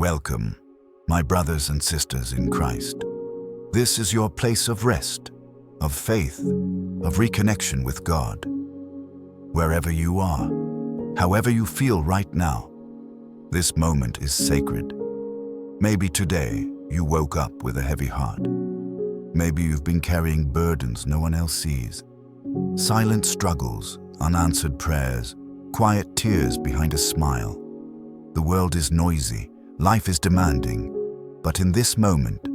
Welcome, my brothers and sisters in Christ. This is your place of rest, of faith, of reconnection with God. Wherever you are, however you feel right now, this moment is sacred. Maybe today you woke up with a heavy heart. Maybe you've been carrying burdens no one else sees. Silent struggles, unanswered prayers, quiet tears behind a smile. The world is noisy, life is demanding, but in this moment,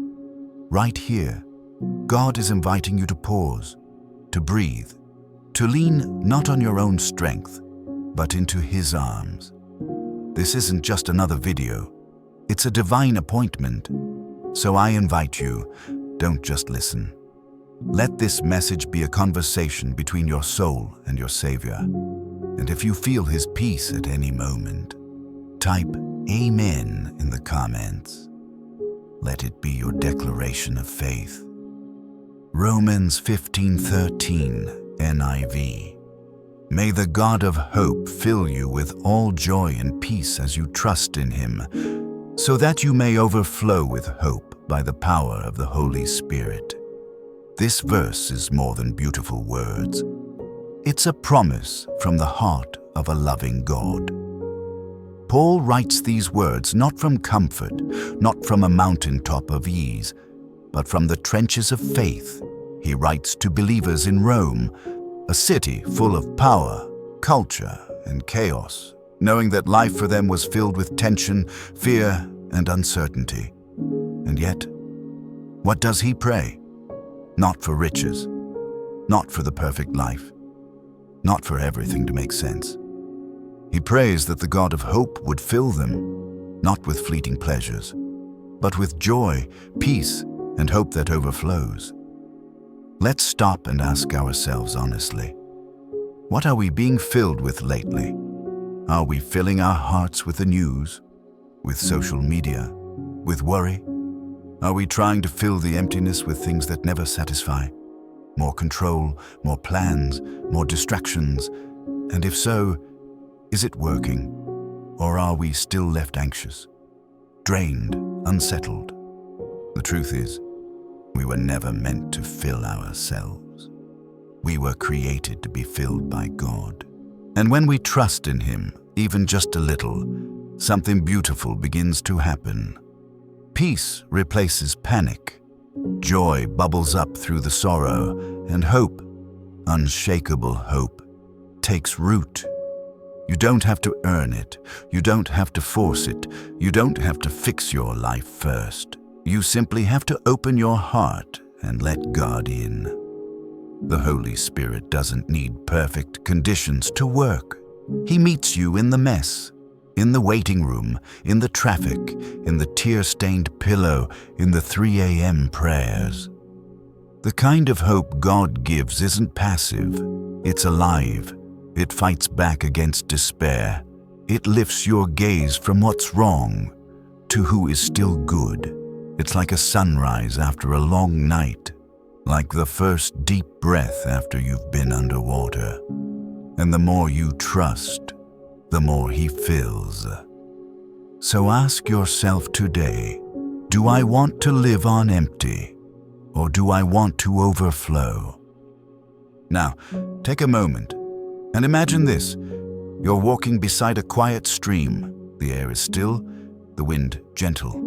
right here, God is inviting you to pause, to breathe, to lean not on your own strength, but into His arms. This isn't just another video, it's a divine appointment. So I invite you, don't just listen. Let this message be a conversation between your soul and your Savior. And if you feel His peace at any moment, type Amen in the comments. Let it be your declaration of faith. Romans 15:13 NIV. May the God of hope fill you with all joy and peace as you trust in Him, so that you may overflow with hope by the power of the Holy Spirit. This verse is more than beautiful words. It's a promise from the heart of a loving God. Paul writes these words not from comfort, not from a mountaintop of ease, but from the trenches of faith. He writes to believers in Rome, a city full of power, culture, and chaos, knowing that life for them was filled with tension, fear, and uncertainty. And yet, what does he pray? Not for riches, not for the perfect life, not for everything to make sense. He prays that the God of hope would fill them, not with fleeting pleasures, but with joy, peace, and hope that overflows. Let's stop and ask ourselves honestly, what are we being filled with lately? Are we filling our hearts with the news, with social media, with worry? Are we trying to fill the emptiness with things that never satisfy? More control, more plans, more distractions? And if so, is it working? Or are we still left anxious, drained, unsettled? The truth is, we were never meant to fill ourselves. We were created to be filled by God. And when we trust in Him, even just a little, something beautiful begins to happen. Peace replaces panic. Joy bubbles up through the sorrow, and hope, unshakable hope, takes root. You don't have to earn it. You don't have to force it. You don't have to fix your life first. You simply have to open your heart and let God in. The Holy Spirit doesn't need perfect conditions to work. He meets you in the mess, in the waiting room, in the traffic, in the tear-stained pillow, in the 3 a.m. prayers. The kind of hope God gives isn't passive. It's alive. It fights back against despair. It lifts your gaze from what's wrong to who is still good. It's like a sunrise after a long night, like the first deep breath after you've been underwater. And the more you trust, the more He fills. So ask yourself today, do I want to live on empty, or do I want to overflow? Now, take a moment and imagine this. You're walking beside a quiet stream. The air is still, the wind gentle.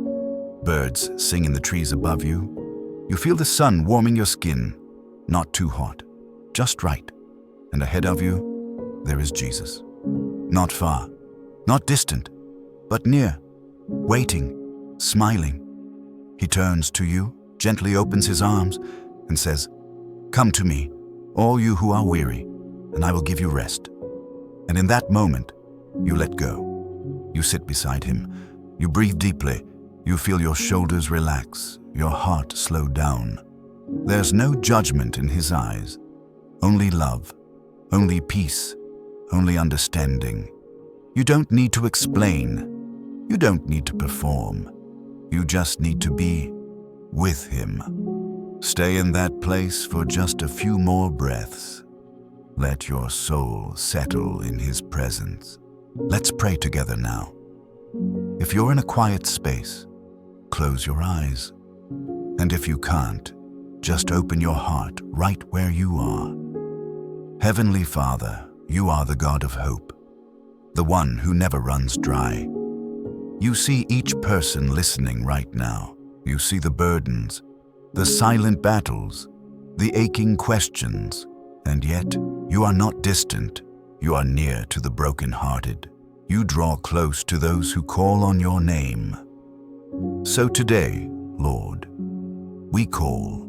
Birds sing in the trees above you. You feel the sun warming your skin, not too hot, just right. And ahead of you, there is Jesus. Not far, not distant, but near, waiting, smiling. He turns to you, gently opens His arms, and says, "Come to me, all you who are weary, and I will give you rest." And in that moment, you let go. You sit beside Him. You breathe deeply. You feel your shoulders relax, your heart slow down. There's no judgment in His eyes, only love, only peace, only understanding. You don't need to explain. You don't need to perform. You just need to be with Him. Stay in that place for just a few more breaths. Let your soul settle in His presence. Let's pray together now. If you're in a quiet space, close your eyes. And if you can't, just open your heart right where you are. Heavenly Father, you are the God of hope, the one who never runs dry. You see each person listening right now. You see the burdens, the silent battles, the aching questions, and yet you are not distant. You are near to the brokenhearted. You draw close to those who call on your name. So today, Lord, we call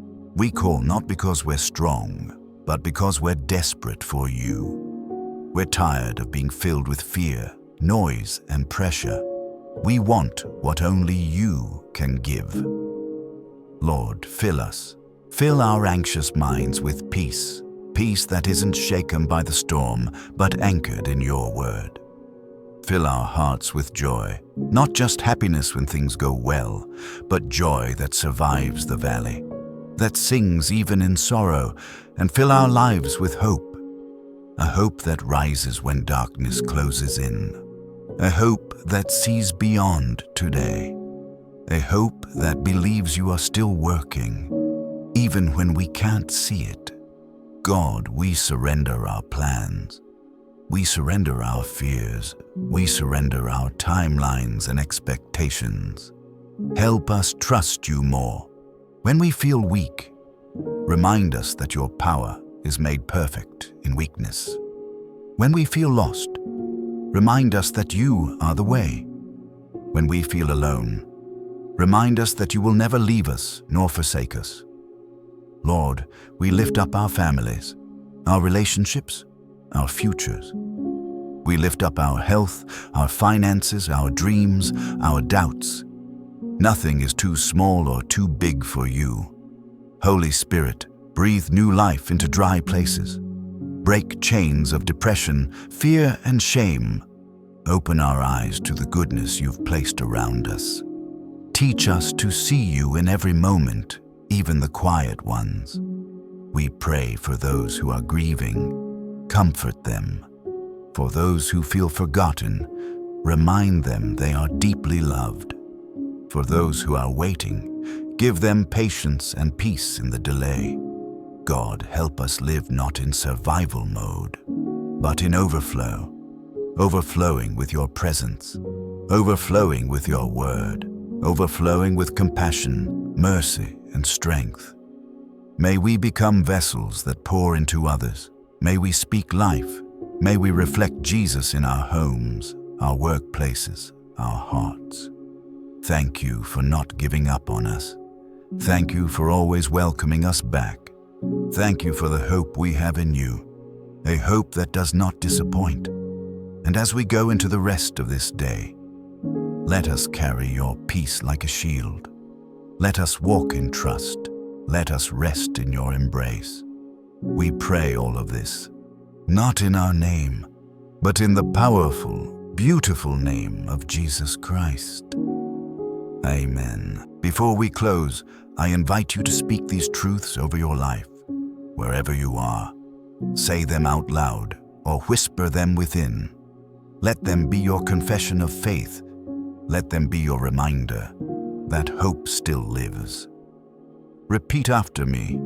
not because we're strong, but because we're desperate for you. We're tired of being filled with fear, noise, and pressure. We want what only you can give. Lord, fill us. Fill our anxious minds with peace, peace that isn't shaken by the storm, but anchored in your word. Fill our hearts with joy, not just happiness when things go well, but joy that survives the valley, that sings even in sorrow, and fill our lives with hope, a hope that rises when darkness closes in, a hope that sees beyond today, a hope that believes you are still working, even when we can't see it. God, we surrender our plans. We surrender our fears. We surrender our timelines and expectations. Help us trust you more. When we feel weak, remind us that your power is made perfect in weakness. When we feel lost, remind us that you are the way. When we feel alone, remind us that you will never leave us nor forsake us. Lord, we lift up our families, our relationships, our futures. We lift up our health, our finances, our dreams, our doubts. Nothing is too small or too big for you. Holy Spirit, breathe new life into dry places. Break chains of depression, fear, and shame. Open our eyes to the goodness you've placed around us. Teach us to see you in every moment, even the quiet ones. We pray for those who are grieving. Comfort them. For those who feel forgotten, remind them they are deeply loved. For those who are waiting, give them patience and peace in the delay. God, help us live not in survival mode, but in overflow, overflowing with your presence, overflowing with your word, overflowing with compassion, mercy, and strength. May we become vessels that pour into others. May we speak life. May we reflect Jesus in our homes, our workplaces, our hearts. Thank you for not giving up on us. Thank you for always welcoming us back. Thank you for the hope we have in you, a hope that does not disappoint. And as we go into the rest of this day, let us carry your peace like a shield. Let us walk in trust. Let us rest in your embrace. We pray all of this, not in our name, but in the powerful, beautiful name of Jesus Christ. Amen. Before we close, I invite you to speak these truths over your life, wherever you are. Say them out loud or whisper them within. Let them be your confession of faith. Let them be your reminder that hope still lives. Repeat after me.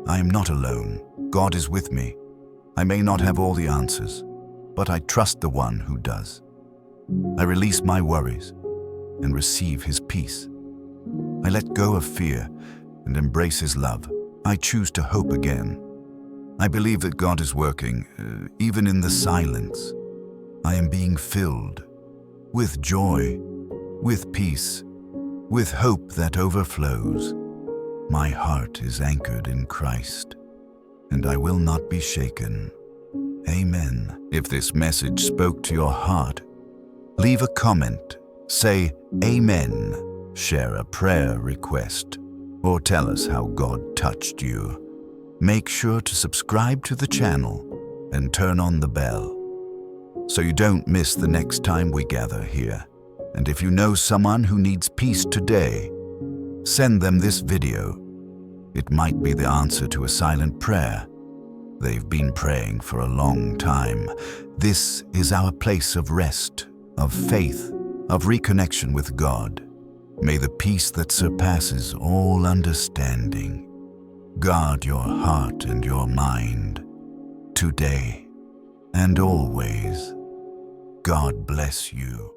I am not alone. God is with me. I may not have all the answers, but I trust the one who does. I release my worries and receive his peace. I let go of fear and embrace his love. I choose to hope again. I believe that God is working, even in the silence. I am being filled with joy, with peace, with hope that overflows. My heart is anchored in Christ, and I will not be shaken. Amen. If this message spoke to your heart, leave a comment, say Amen, share a prayer request, or tell us how God touched you. Make sure to subscribe to the channel and turn on the bell so you don't miss the next time we gather here. And if you know someone who needs peace today, send them this video. It might be the answer to a silent prayer they've been praying for a long time. This is our place of rest, of faith, of reconnection with God. May the peace that surpasses all understanding guard your heart and your mind today and always. God bless you.